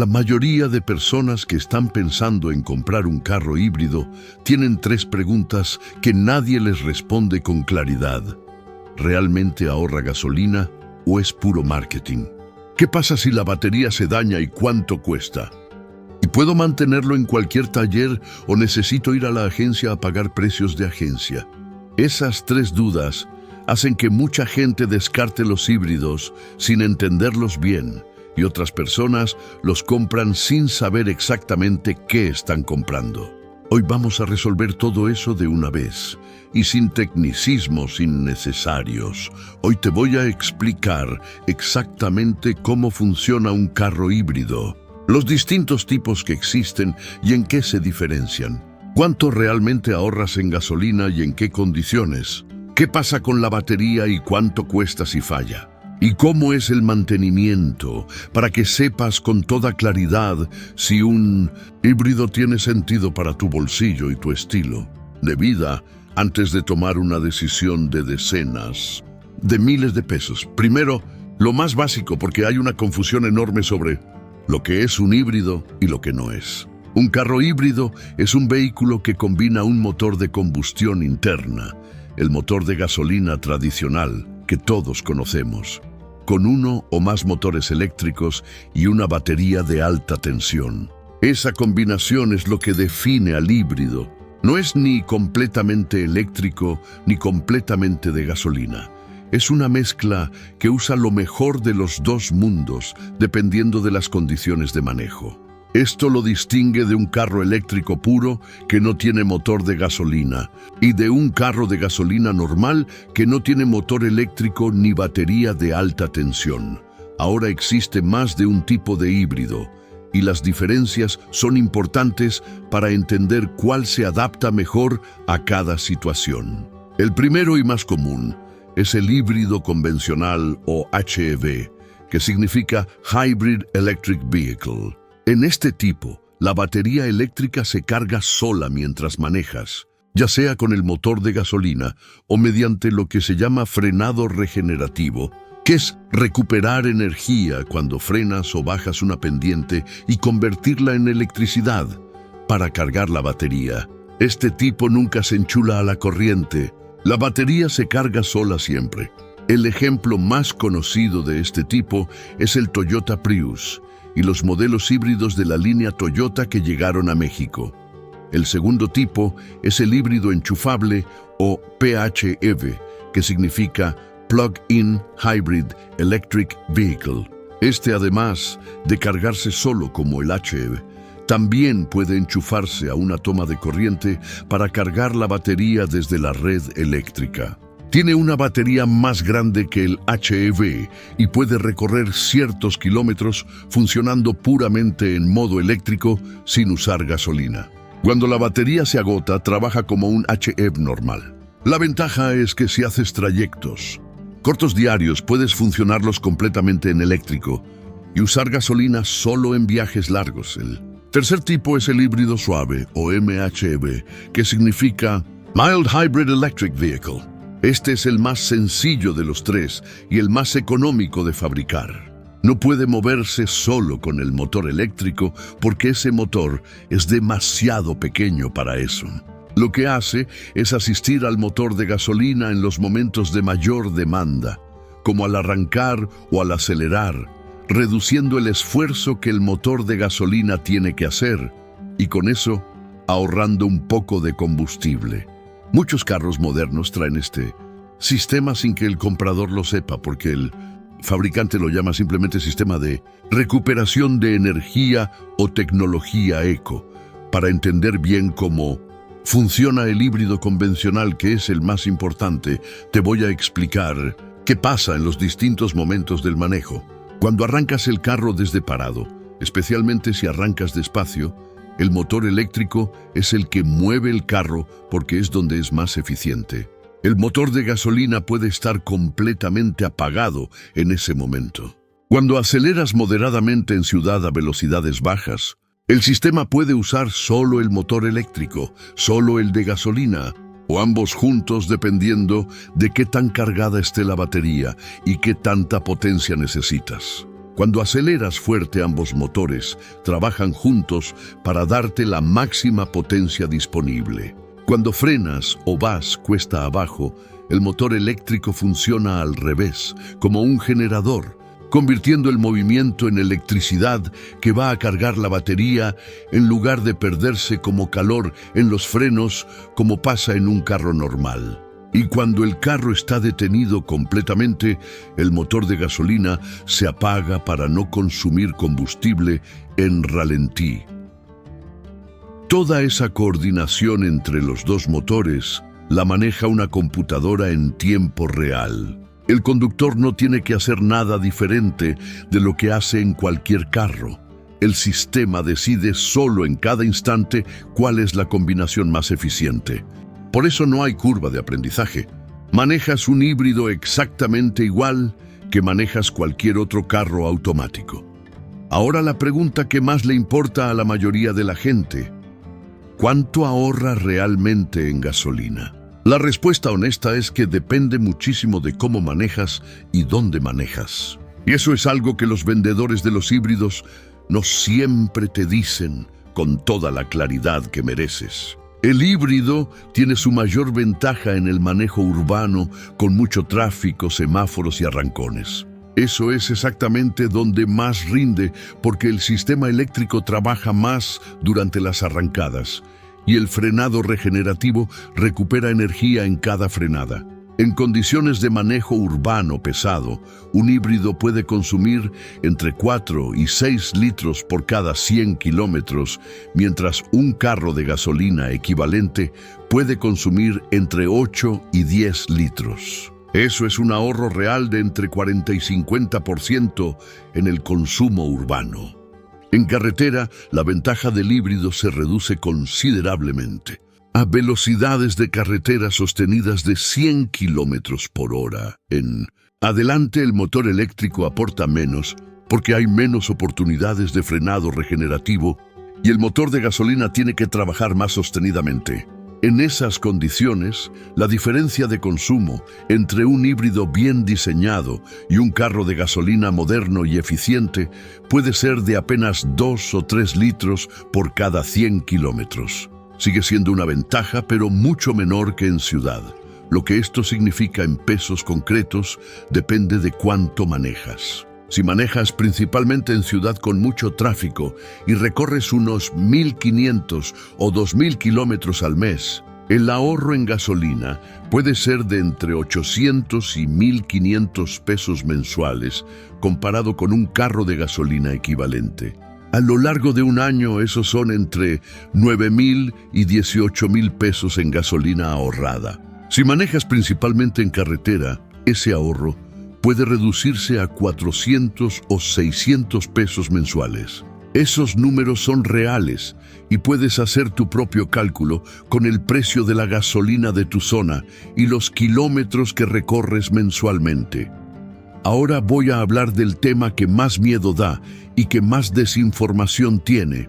La mayoría de personas que están pensando en comprar un carro híbrido tienen tres preguntas que nadie les responde con claridad. ¿Realmente ahorra gasolina o es puro marketing? ¿Qué pasa si la batería se daña y cuánto cuesta? ¿Y puedo mantenerlo en cualquier taller o necesito ir a la agencia a pagar precios de agencia? Esas tres dudas hacen que mucha gente descarte los híbridos sin entenderlos bien, y otras personas los compran sin saber exactamente qué están comprando. Hoy vamos a resolver todo eso de una vez, y sin tecnicismos innecesarios. Hoy te voy a explicar exactamente cómo funciona un carro híbrido, los distintos tipos que existen y en qué se diferencian, cuánto realmente ahorras en gasolina y en qué condiciones, qué pasa con la batería y cuánto cuesta si falla, y cómo es el mantenimiento, para que sepas con toda claridad si un híbrido tiene sentido para tu bolsillo y tu estilo de vida antes de tomar una decisión de decenas de miles de pesos. Primero, lo más básico, porque hay una confusión enorme sobre lo que es un híbrido y lo que no es. Un carro híbrido es un vehículo que combina un motor de combustión interna, el motor de gasolina tradicional que todos conocemos, con uno o más motores eléctricos y una batería de alta tensión. Esa combinación es lo que define al híbrido. No es ni completamente eléctrico ni completamente de gasolina. Es una mezcla que usa lo mejor de los dos mundos, dependiendo de las condiciones de manejo. Esto lo distingue de un carro eléctrico puro que no tiene motor de gasolina y de un carro de gasolina normal que no tiene motor eléctrico ni batería de alta tensión. Ahora existe más de un tipo de híbrido y las diferencias son importantes para entender cuál se adapta mejor a cada situación. El primero y más común es el híbrido convencional o HEV, que significa Hybrid Electric Vehicle. En este tipo, la batería eléctrica se carga sola mientras manejas, ya sea con el motor de gasolina o mediante lo que se llama frenado regenerativo, que es recuperar energía cuando frenas o bajas una pendiente y convertirla en electricidad para cargar la batería. Este tipo nunca se enchula a la corriente. La batería se carga sola siempre. El ejemplo más conocido de este tipo es el Toyota Prius y los modelos híbridos de la línea Toyota que llegaron a México. El segundo tipo es el híbrido enchufable o PHEV, que significa Plug-in Hybrid Electric Vehicle. Este, además de cargarse solo como el HEV, también puede enchufarse a una toma de corriente para cargar la batería desde la red eléctrica. Tiene una batería más grande que el HEV y puede recorrer ciertos kilómetros funcionando puramente en modo eléctrico sin usar gasolina. Cuando la batería se agota, trabaja como un HEV normal. La ventaja es que si haces trayectos cortos diarios, puedes funcionarlos completamente en eléctrico y usar gasolina solo en viajes largos. El tercer tipo es el híbrido suave o MHEV, que significa Mild Hybrid Electric Vehicle. Este es el más sencillo de los tres y el más económico de fabricar. No puede moverse solo con el motor eléctrico porque ese motor es demasiado pequeño para eso. Lo que hace es asistir al motor de gasolina en los momentos de mayor demanda, como al arrancar o al acelerar, reduciendo el esfuerzo que el motor de gasolina tiene que hacer y con eso ahorrando un poco de combustible. Muchos carros modernos traen este sistema sin que el comprador lo sepa porque el fabricante lo llama simplemente sistema de recuperación de energía o tecnología eco. Para entender bien cómo funciona el híbrido convencional, que es el más importante, te voy a explicar qué pasa en los distintos momentos del manejo. Cuando arrancas el carro desde parado, especialmente si arrancas despacio, el motor eléctrico es el que mueve el carro porque es donde es más eficiente. El motor de gasolina puede estar completamente apagado en ese momento. Cuando aceleras moderadamente en ciudad a velocidades bajas, el sistema puede usar solo el motor eléctrico, solo el de gasolina, o ambos juntos dependiendo de qué tan cargada esté la batería y qué tanta potencia necesitas. Cuando aceleras fuerte, ambos motores trabajan juntos para darte la máxima potencia disponible. Cuando frenas o vas cuesta abajo, el motor eléctrico funciona al revés, como un generador, convirtiendo el movimiento en electricidad que va a cargar la batería en lugar de perderse como calor en los frenos como pasa en un carro normal. Y cuando el carro está detenido completamente, el motor de gasolina se apaga para no consumir combustible en ralentí. Toda esa coordinación entre los dos motores la maneja una computadora en tiempo real. El conductor no tiene que hacer nada diferente de lo que hace en cualquier carro. El sistema decide solo en cada instante cuál es la combinación más eficiente. Por eso no hay curva de aprendizaje. Manejas un híbrido exactamente igual que manejas cualquier otro carro automático. Ahora la pregunta que más le importa a la mayoría de la gente: ¿cuánto ahorra realmente en gasolina? La respuesta honesta es que depende muchísimo de cómo manejas y dónde manejas. Y eso es algo que los vendedores de los híbridos no siempre te dicen con toda la claridad que mereces. El híbrido tiene su mayor ventaja en el manejo urbano, con mucho tráfico, semáforos y arrancones. Eso es exactamente donde más rinde, porque el sistema eléctrico trabaja más durante las arrancadas y el frenado regenerativo recupera energía en cada frenada. En condiciones de manejo urbano pesado, un híbrido puede consumir entre 4 y 6 litros por cada 100 kilómetros, mientras un carro de gasolina equivalente puede consumir entre 8 y 10 litros. Eso es un ahorro real de entre 40 y 50% en el consumo urbano. En carretera, la ventaja del híbrido se reduce considerablemente a velocidades de carretera sostenidas de 100 kilómetros por hora. En adelante, el motor eléctrico aporta menos porque hay menos oportunidades de frenado regenerativo y el motor de gasolina tiene que trabajar más sostenidamente. En esas condiciones, la diferencia de consumo entre un híbrido bien diseñado y un carro de gasolina moderno y eficiente puede ser de apenas 2 o 3 litros por cada 100 kilómetros. Sigue siendo una ventaja, pero mucho menor que en ciudad. Lo que esto significa en pesos concretos depende de cuánto manejas. Si manejas principalmente en ciudad con mucho tráfico y recorres unos 1.500 o 2.000 kilómetros al mes, el ahorro en gasolina puede ser de entre 800 y 1.500 pesos mensuales, comparado con un carro de gasolina equivalente. A lo largo de un año, esos son entre 9.000 y 18.000 pesos en gasolina ahorrada. Si manejas principalmente en carretera, ese ahorro puede reducirse a 400 o 600 pesos mensuales. Esos números son reales y puedes hacer tu propio cálculo con el precio de la gasolina de tu zona y los kilómetros que recorres mensualmente. Ahora voy a hablar del tema que más miedo da y que más desinformación tiene: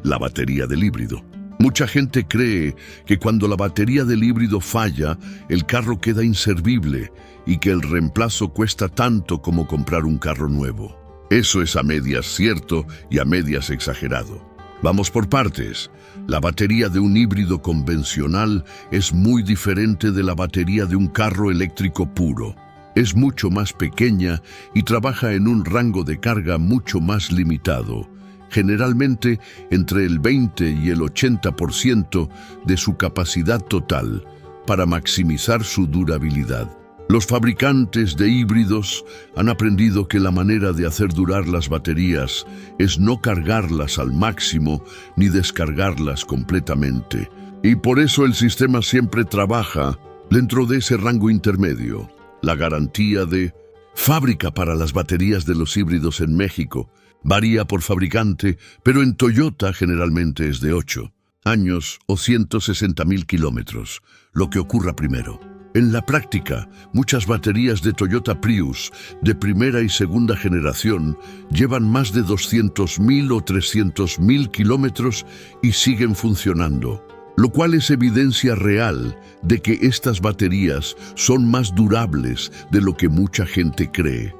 la batería del híbrido. Mucha gente cree que cuando la batería del híbrido falla, el carro queda inservible y que el reemplazo cuesta tanto como comprar un carro nuevo. Eso es a medias cierto y a medias exagerado. Vamos por partes. La batería de un híbrido convencional es muy diferente de la batería de un carro eléctrico puro. Es mucho más pequeña y trabaja en un rango de carga mucho más limitado, generalmente entre el 20 y el 80% de su capacidad total, para maximizar su durabilidad. Los fabricantes de híbridos han aprendido que la manera de hacer durar las baterías es no cargarlas al máximo ni descargarlas completamente. Y por eso el sistema siempre trabaja dentro de ese rango intermedio. La garantía de fábrica para las baterías de los híbridos en México varía por fabricante, pero en Toyota generalmente es de 8 años o 160.000 kilómetros, lo que ocurra primero. En la práctica, muchas baterías de Toyota Prius de primera y segunda generación llevan más de 200.000 o 300.000 kilómetros y siguen funcionando, lo cual es evidencia real de que estas baterías son más durables de lo que mucha gente cree.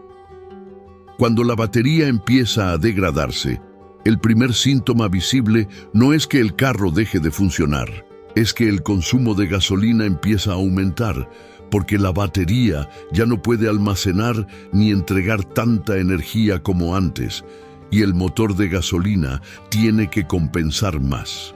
Cuando la batería empieza a degradarse, el primer síntoma visible no es que el carro deje de funcionar, es que el consumo de gasolina empieza a aumentar, porque la batería ya no puede almacenar ni entregar tanta energía como antes, y el motor de gasolina tiene que compensar más.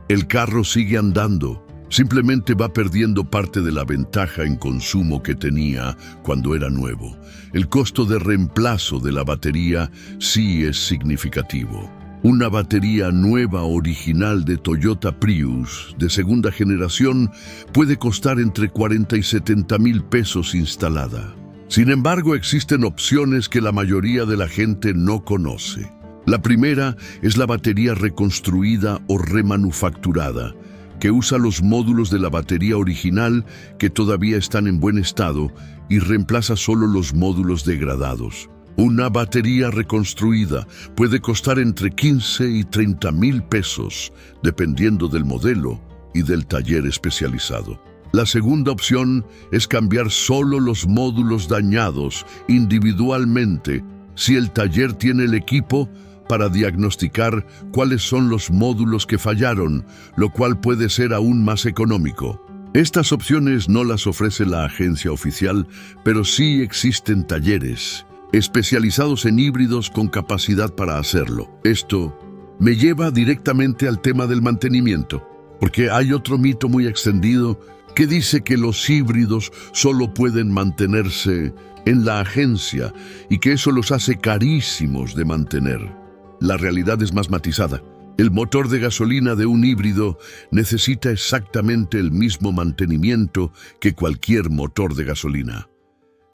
El carro sigue andando, simplemente va perdiendo parte de la ventaja en consumo que tenía cuando era nuevo. El costo de reemplazo de la batería sí es significativo. Una batería nueva original de Toyota Prius de segunda generación puede costar entre 40 y 70 mil pesos instalada. Sin embargo, existen opciones que la mayoría de la gente no conoce. La primera es la batería reconstruida o remanufacturada, que usa los módulos de la batería original que todavía están en buen estado y reemplaza solo los módulos degradados. Una batería reconstruida puede costar entre 15 y 30 mil pesos, dependiendo del modelo y del taller especializado. La segunda opción es cambiar solo los módulos dañados individualmente si el taller tiene el equipo para diagnosticar cuáles son los módulos que fallaron, lo cual puede ser aún más económico. Estas opciones no las ofrece la agencia oficial, pero sí existen talleres especializados en híbridos con capacidad para hacerlo. Esto me lleva directamente al tema del mantenimiento, porque hay otro mito muy extendido que dice que los híbridos solo pueden mantenerse en la agencia y que eso los hace carísimos de mantener. La realidad es más matizada. El motor de gasolina de un híbrido necesita exactamente el mismo mantenimiento que cualquier motor de gasolina.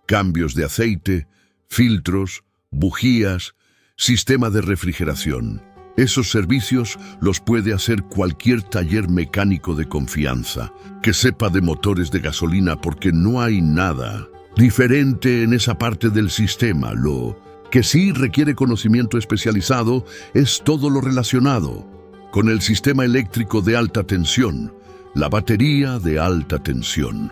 Cambios de aceite, filtros, bujías, sistema de refrigeración. Esos servicios los puede hacer cualquier taller mecánico de confianza, que sepa de motores de gasolina, porque no hay nada diferente en esa parte del sistema. Lo que sí requiere conocimiento especializado es todo lo relacionado con el sistema eléctrico de alta tensión, la batería de alta tensión.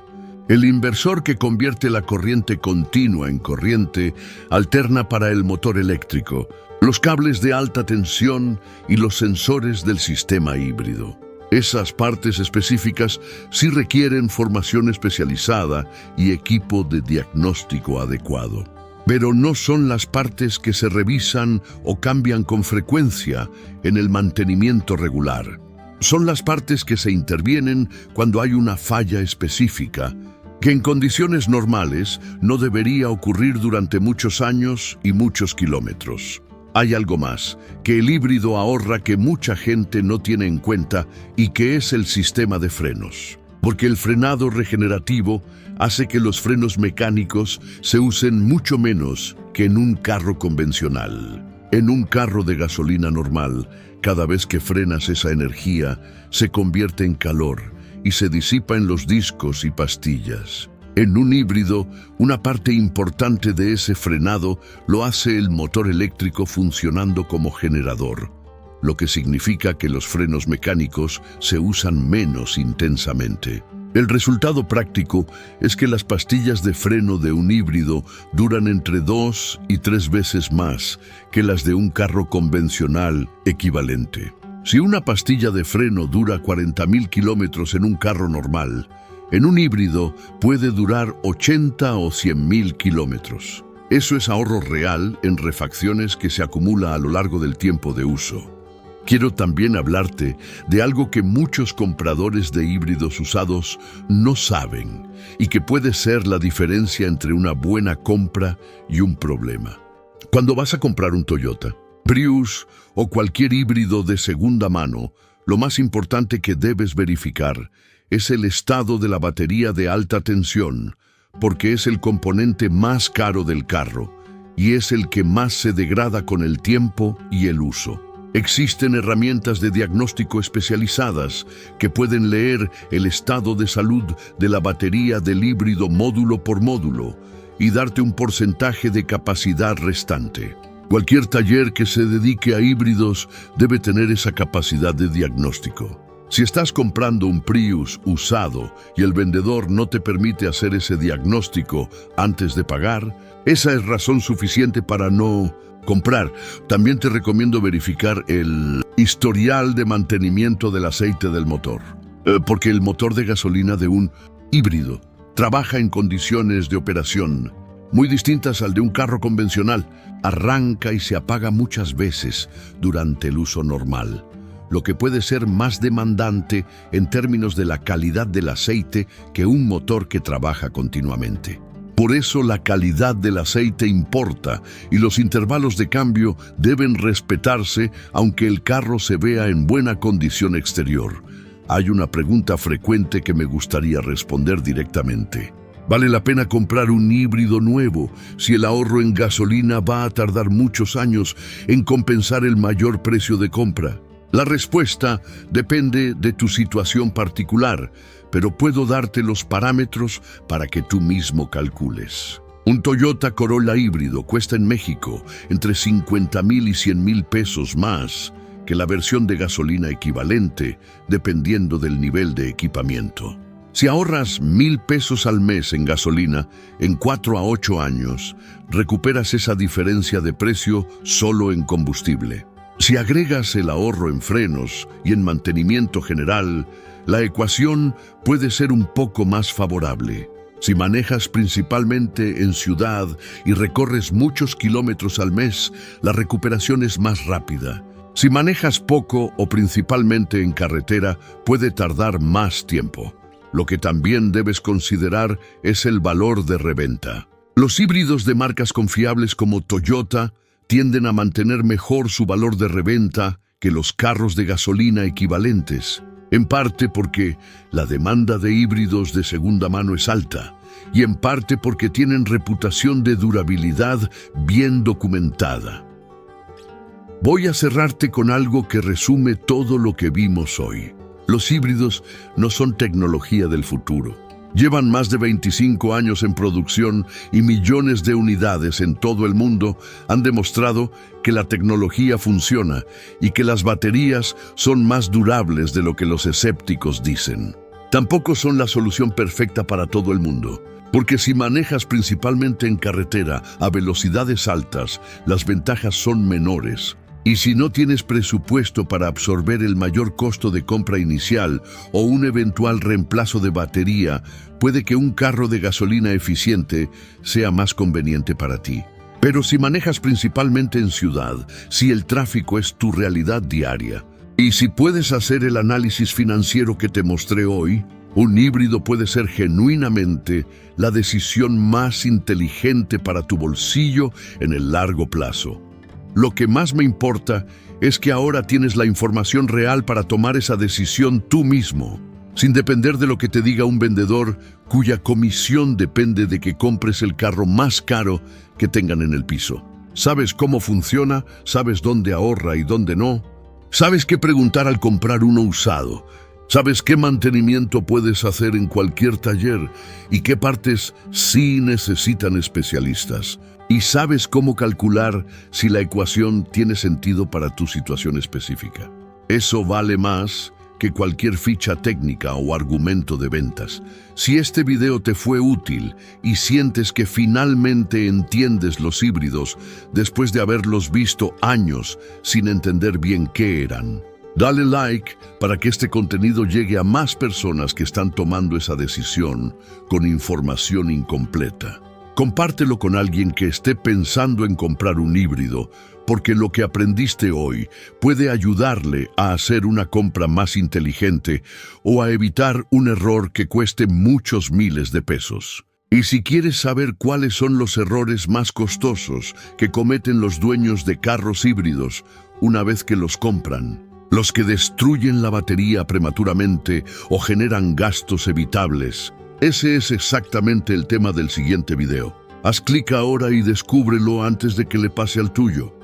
El inversor que convierte la corriente continua en corriente alterna para el motor eléctrico, los cables de alta tensión y los sensores del sistema híbrido. Esas partes específicas sí requieren formación especializada y equipo de diagnóstico adecuado. Pero no son las partes que se revisan o cambian con frecuencia en el mantenimiento regular. Son las partes que se intervienen cuando hay una falla específica, que en condiciones normales no debería ocurrir durante muchos años y muchos kilómetros. Hay algo más, que el híbrido ahorra que mucha gente no tiene en cuenta y que es el sistema de frenos. Porque el frenado regenerativo hace que los frenos mecánicos se usen mucho menos que en un carro convencional. En un carro de gasolina normal, cada vez que frenas esa energía, se convierte en calor y se disipa en los discos y pastillas. En un híbrido, una parte importante de ese frenado lo hace el motor eléctrico funcionando como generador, lo que significa que los frenos mecánicos se usan menos intensamente. El resultado práctico es que las pastillas de freno de un híbrido duran entre 2 y 3 veces más que las de un carro convencional equivalente. Si una pastilla de freno dura 40.000 kilómetros en un carro normal, en un híbrido puede durar 80 o 100.000 kilómetros. Eso es ahorro real en refacciones que se acumula a lo largo del tiempo de uso. Quiero también hablarte de algo que muchos compradores de híbridos usados no saben y que puede ser la diferencia entre una buena compra y un problema. Cuando vas a comprar un Toyota, Prius o cualquier híbrido de segunda mano, lo más importante que debes verificar es el estado de la batería de alta tensión, porque es el componente más caro del carro y es el que más se degrada con el tiempo y el uso. Existen herramientas de diagnóstico especializadas que pueden leer el estado de salud de la batería del híbrido módulo por módulo y darte un porcentaje de capacidad restante. Cualquier taller que se dedique a híbridos debe tener esa capacidad de diagnóstico. Si estás comprando un Prius usado y el vendedor no te permite hacer ese diagnóstico antes de pagar, esa es razón suficiente para no comprar. También te recomiendo verificar el historial de mantenimiento del aceite del motor, porque el motor de gasolina de un híbrido trabaja en condiciones de operación muy distintas al de un carro convencional. Arranca y se apaga muchas veces durante el uso normal, lo que puede ser más demandante en términos de la calidad del aceite que un motor que trabaja continuamente. Por eso la calidad del aceite importa y los intervalos de cambio deben respetarse aunque el carro se vea en buena condición exterior. Hay una pregunta frecuente que me gustaría responder directamente. ¿Vale la pena comprar un híbrido nuevo si el ahorro en gasolina va a tardar muchos años en compensar el mayor precio de compra? La respuesta depende de tu situación particular, pero puedo darte los parámetros para que tú mismo calcules. Un Toyota Corolla híbrido cuesta en México entre 50,000 y 100,000 pesos más que la versión de gasolina equivalente, dependiendo del nivel de equipamiento. Si ahorras 1,000 pesos al mes en gasolina, en 4 a 8 años, recuperas esa diferencia de precio solo en combustible. Si agregas el ahorro en frenos y en mantenimiento general, la ecuación puede ser un poco más favorable. Si manejas principalmente en ciudad y recorres muchos kilómetros al mes, la recuperación es más rápida. Si manejas poco o principalmente en carretera, puede tardar más tiempo. Lo que también debes considerar es el valor de reventa. Los híbridos de marcas confiables como Toyota tienden a mantener mejor su valor de reventa que los carros de gasolina equivalentes, en parte porque la demanda de híbridos de segunda mano es alta y en parte porque tienen reputación de durabilidad bien documentada. Voy a cerrarte con algo que resume todo lo que vimos hoy. Los híbridos no son tecnología del futuro. Llevan más de 25 años en producción y millones de unidades en todo el mundo han demostrado que la tecnología funciona y que las baterías son más durables de lo que los escépticos dicen. Tampoco son la solución perfecta para todo el mundo, porque si manejas principalmente en carretera a velocidades altas, las ventajas son menores. Y si no tienes presupuesto para absorber el mayor costo de compra inicial o un eventual reemplazo de batería, puede que un carro de gasolina eficiente sea más conveniente para ti. Pero si manejas principalmente en ciudad, si el tráfico es tu realidad diaria, y si puedes hacer el análisis financiero que te mostré hoy, un híbrido puede ser genuinamente la decisión más inteligente para tu bolsillo en el largo plazo. Lo que más me importa es que ahora tienes la información real para tomar esa decisión tú mismo, sin depender de lo que te diga un vendedor cuya comisión depende de que compres el carro más caro que tengan en el piso. ¿Sabes cómo funciona? ¿Sabes dónde ahorra y dónde no? ¿Sabes qué preguntar al comprar uno usado? ¿Sabes qué mantenimiento puedes hacer en cualquier taller y qué partes sí necesitan especialistas? Y sabes cómo calcular si la ecuación tiene sentido para tu situación específica. Eso vale más que cualquier ficha técnica o argumento de ventas. Si este video te fue útil y sientes que finalmente entiendes los híbridos después de haberlos visto años sin entender bien qué eran, dale like para que este contenido llegue a más personas que están tomando esa decisión con información incompleta. Compártelo con alguien que esté pensando en comprar un híbrido, porque lo que aprendiste hoy puede ayudarle a hacer una compra más inteligente o a evitar un error que cueste muchos miles de pesos. Y si quieres saber cuáles son los errores más costosos que cometen los dueños de carros híbridos una vez que los compran, los que destruyen la batería prematuramente o generan gastos evitables, ese es exactamente el tema del siguiente video. Haz clic ahora y descúbrelo antes de que le pase al tuyo.